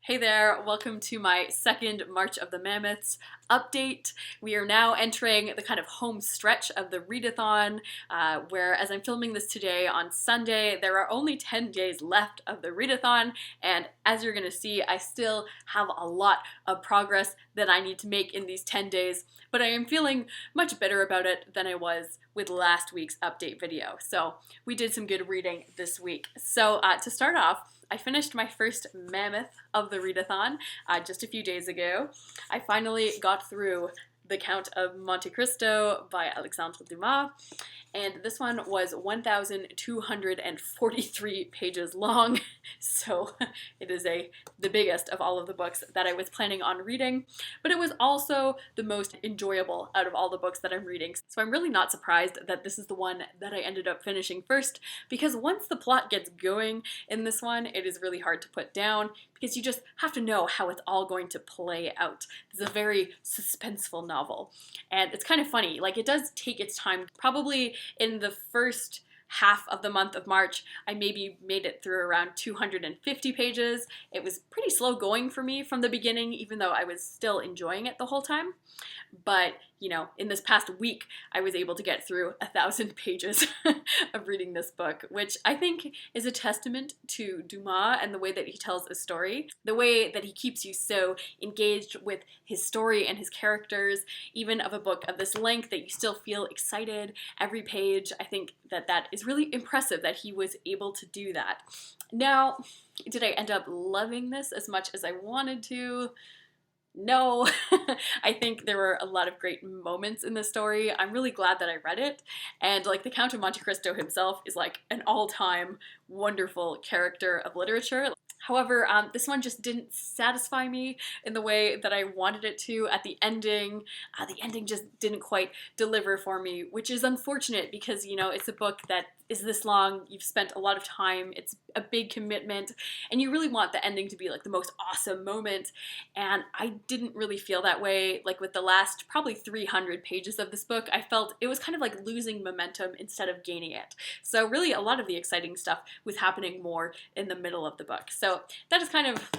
Hey there, welcome to my second March of the Mammoths update. We are now entering the kind of home stretch of the readathon, where as I'm filming this today on Sunday, there are only 10 days left of the readathon, and as you're going to see, I still have a lot of progress that I need to make in these 10 days, but I am feeling much better about it than I was with last week's update video. So we did some good reading this week. So to start off, I finished my first mammoth of the readathon just a few days ago. I finally got through The Count of Monte Cristo by Alexandre Dumas, and this one was 1,243 pages long, so it is the biggest of all of the books that I was planning on reading, but it was also the most enjoyable out of all the books that I'm reading. So I'm really not surprised that this is the one that I ended up finishing first, because once the plot gets going in this one, it is really hard to put down, because you just have to know how it's all going to play out. It's a very suspenseful novel, and it's kind of funny, like it does take its time. Probably in the first half of the month of March, I maybe made it through around 250 pages. It was pretty slow going for me from the beginning, even though I was still enjoying it the whole time. But, you know, in this past week, I was able to get through 1,000 pages of reading this book, which I think is a testament to Dumas and the way that he tells a story, the way that he keeps you so engaged with his story and his characters, even of a book of this length, that you still feel excited every page. I think that that is really impressive that he was able to do that. Now, did I end up loving this as much as I wanted to? No. I think there were a lot of great moments in the story. I'm really glad that I read it, and like the Count of Monte Cristo himself is like an all-time wonderful character of literature. However, this one just didn't satisfy me in the way that I wanted it to at the ending. The ending just didn't quite deliver for me, which is unfortunate because, you know, it's a book that is this long, you've spent a lot of time, it's a big commitment, and you really want the ending to be like the most awesome moment, and I didn't really feel that way. Like with the last probably 300 pages of this book, I felt it was kind of like losing momentum instead of gaining it. So really a lot of the exciting stuff was happening more in the middle of the book. So that is kind of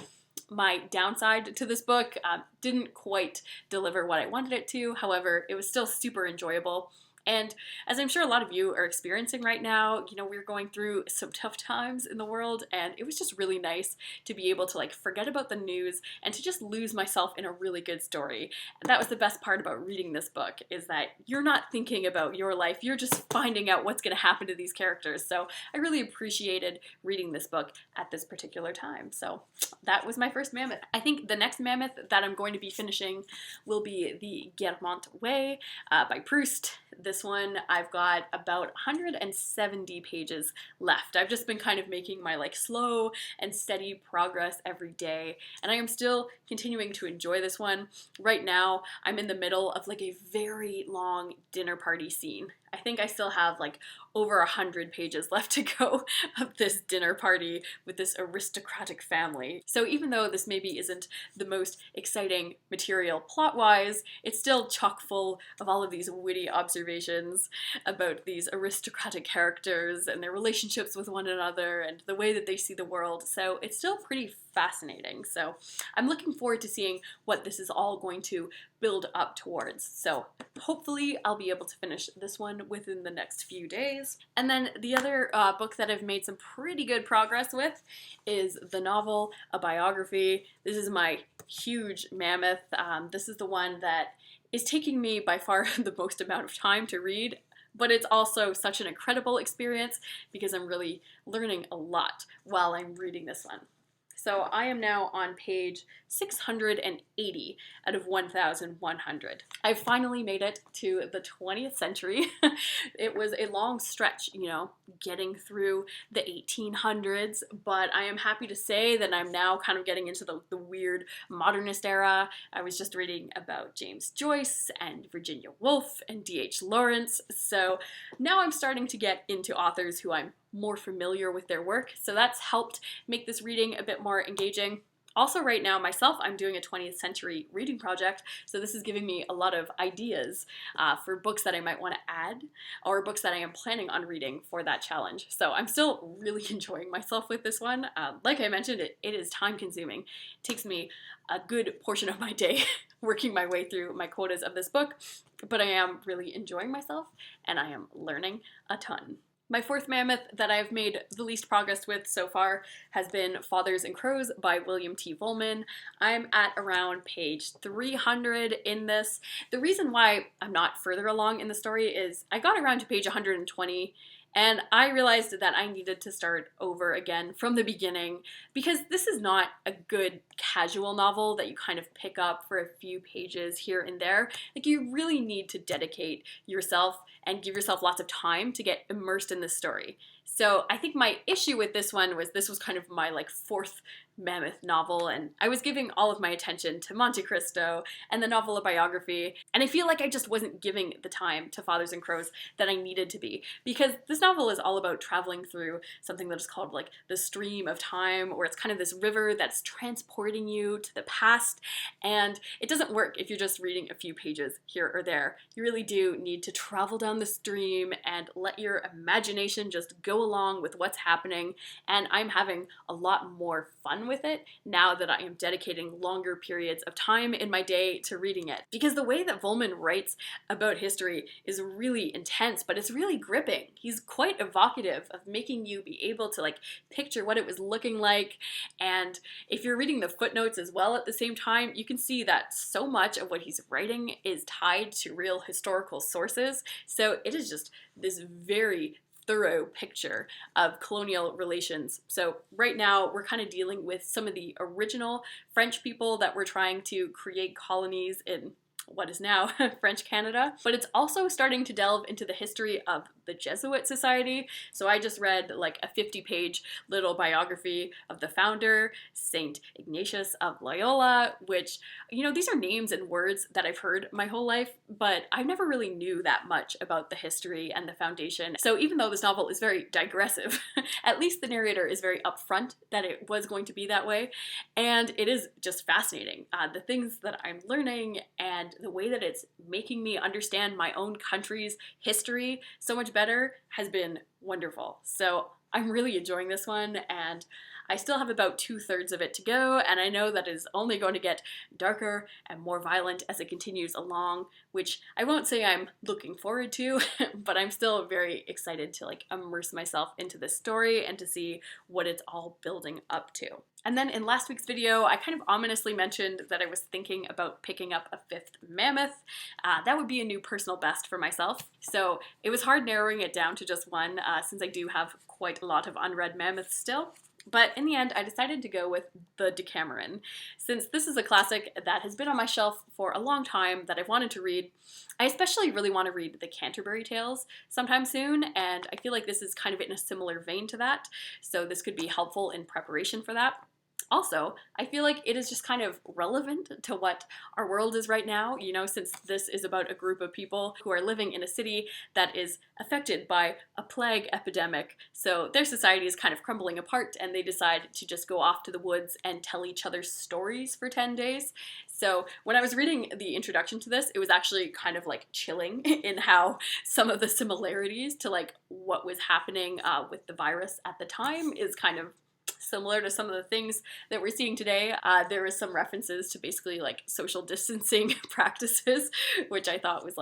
my downside to this book. Didn't quite deliver what I wanted it to. However, it was still super enjoyable. And as I'm sure a lot of you are experiencing right now, you know, we're going through some tough times in the world, and it was just really nice to be able to like forget about the news and to just lose myself in a really good story. And that was the best part about reading this book, is that you're not thinking about your life, you're just finding out what's going to happen to these characters. So I really appreciated reading this book at this particular time. So that was my first mammoth. I think the next mammoth that I'm going to be finishing will be the Gantt Mont Way by Proust. This one, I've got about 170 pages left. I've just been kind of making my like slow and steady progress every day, and I am still continuing to enjoy this one. Right now, I'm in the middle of like a very long dinner party scene. I think I still have like over 100 pages left to go of this dinner party with this aristocratic family. So even though this maybe isn't the most exciting material plot-wise, it's still chock full of all of these witty observations about these aristocratic characters and their relationships with one another and the way that they see the world. So it's still pretty fascinating. So I'm looking forward to seeing what this is all going to build up towards. So hopefully I'll be able to finish this one within the next few days. And then the other book that I've made some pretty good progress with is the novel, a biography. This is my huge mammoth. This is the one that is taking me by far the most amount of time to read, but it's also such an incredible experience because I'm really learning a lot while I'm reading this one. So I am now on page 680 out of 1,100. I finally made it to the 20th century. It was a long stretch, you know, getting through the 1800s, but I am happy to say that I'm now kind of getting into the weird modernist era. I was just reading about James Joyce and Virginia Woolf and D.H. Lawrence, so now I'm starting to get into authors who I'm more familiar with their work, so that's helped make this reading a bit more engaging. Also right now myself, I'm doing a 20th century reading project, so this is giving me a lot of ideas for books that I might want to add or books that I am planning on reading for that challenge. So I'm still really enjoying myself with this one. Like I mentioned, it is time consuming. It takes me a good portion of my day working my way through my quotas of this book, but I am really enjoying myself and I am learning a ton. My fourth mammoth that I've made the least progress with so far has been Fathers and Crows by William T. Vollmann. I'm at around page 300 in this. The reason why I'm not further along in the story is I got around to page 120 and I realized that I needed to start over again from the beginning because this is not a good casual novel that you kind of pick up for a few pages here and there. Like, you really need to dedicate yourself and give yourself lots of time to get immersed in this story. So I think my issue with this one was this was kind of my fourth mammoth novel, and I was giving all of my attention to Monte Cristo and the novel A Biography, and I feel like I just wasn't giving the time to Fathers and Crows that I needed to be, because this novel is all about traveling through something that is called the stream of time, or it's kind of this river that's transporting you to the past, and it doesn't work if you're just reading a few pages here or there. You really do need to travel down the stream and let your imagination just go along with what's happening, and I'm having a lot more fun with it now that I am dedicating longer periods of time in my day to reading it. Because the way that Vollmann writes about history is really intense, but it's really gripping. He's quite evocative of making you be able to picture what it was looking like, and if you're reading the footnotes as well at the same time, you can see that so much of what he's writing is tied to real historical sources, so it is just this very thorough picture of colonial relations. So right now we're kind of dealing with some of the original French people that were trying to create colonies in what is now French Canada, but it's also starting to delve into the history of the Jesuit Society. So I just read a 50-page little biography of the founder, Saint Ignatius of Loyola, which, these are names and words that I've heard my whole life, but I never really knew that much about the history and the foundation. So even though this novel is very digressive, at least the narrator is very upfront that it was going to be that way, and it is just fascinating. The things that I'm learning and the way that it's making me understand my own country's history so much better has been wonderful. So I'm really enjoying this one, and I still have about 2/3 of it to go, and I know that is only going to get darker and more violent as it continues along, which I won't say I'm looking forward to, but I'm still very excited to immerse myself into this story and to see what it's all building up to. And then in last week's video, I kind of ominously mentioned that I was thinking about picking up a fifth mammoth. That would be a new personal best for myself. So it was hard narrowing it down to just one, since I do have quite a lot of unread mammoths still. But in the end, I decided to go with the Decameron. Since this is a classic that has been on my shelf for a long time that I've wanted to read, I especially really want to read the Canterbury Tales sometime soon, and I feel like this is kind of in a similar vein to that, so this could be helpful in preparation for that. Also, I feel like it is just kind of relevant to what our world is right now, since this is about a group of people who are living in a city that is affected by a plague epidemic. So their society is kind of crumbling apart, and they decide to just go off to the woods and tell each other stories for 10 days. So when I was reading the introduction to this, it was actually kind of chilling in how some of the similarities to what was happening with the virus at the time is kind of similar to some of the things that we're seeing today. There was some references to basically social distancing practices, which I thought was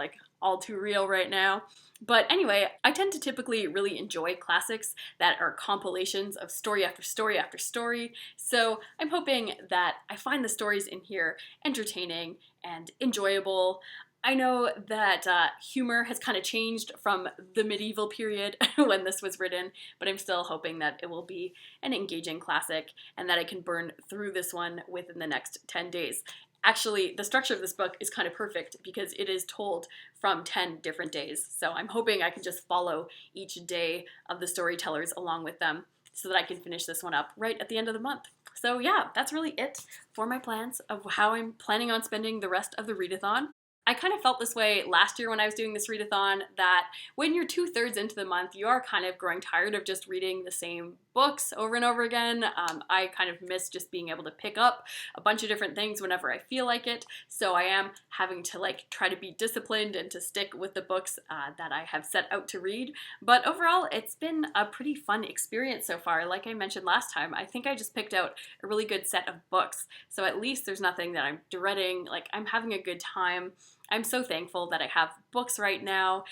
all too real right now. But anyway, I tend to typically really enjoy classics that are compilations of story after story after story, so I'm hoping that I find the stories in here entertaining and enjoyable. I know that humor has kind of changed from the medieval period when this was written, but I'm still hoping that it will be an engaging classic and that I can burn through this one within the next 10 days. Actually, the structure of this book is kind of perfect because it is told from 10 different days, so I'm hoping I can just follow each day of the storytellers along with them so that I can finish this one up right at the end of the month. So yeah, that's really it for my plans of how I'm planning on spending the rest of the readathon. I kind of felt this way last year when I was doing this readathon, that when you're 2/3 into the month, you are kind of growing tired of just reading the same books over and over again. I kind of miss just being able to pick up a bunch of different things whenever I feel like it. So I am having to like try to be disciplined and to stick with the books that I have set out to read. But overall, it's been a pretty fun experience so far. Like I mentioned last time, I think I just picked out a really good set of books. So at least there's nothing that I'm dreading. Like, I'm having a good time. I'm so thankful that I have books right now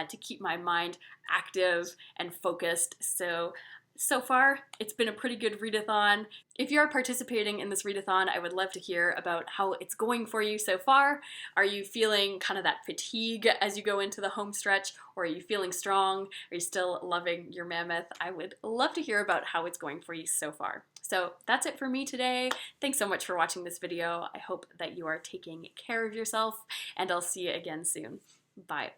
to keep my mind active and focused. So far, it's been a pretty good readathon. If you are participating in this readathon, I would love to hear about how it's going for you so far. Are you feeling kind of that fatigue as you go into the home stretch, or are you feeling strong? Are you still loving your mammoth? I would love to hear about how it's going for you so far. So that's it for me today. Thanks so much for watching this video. I hope that you are taking care of yourself, and I'll see you again soon. Bye.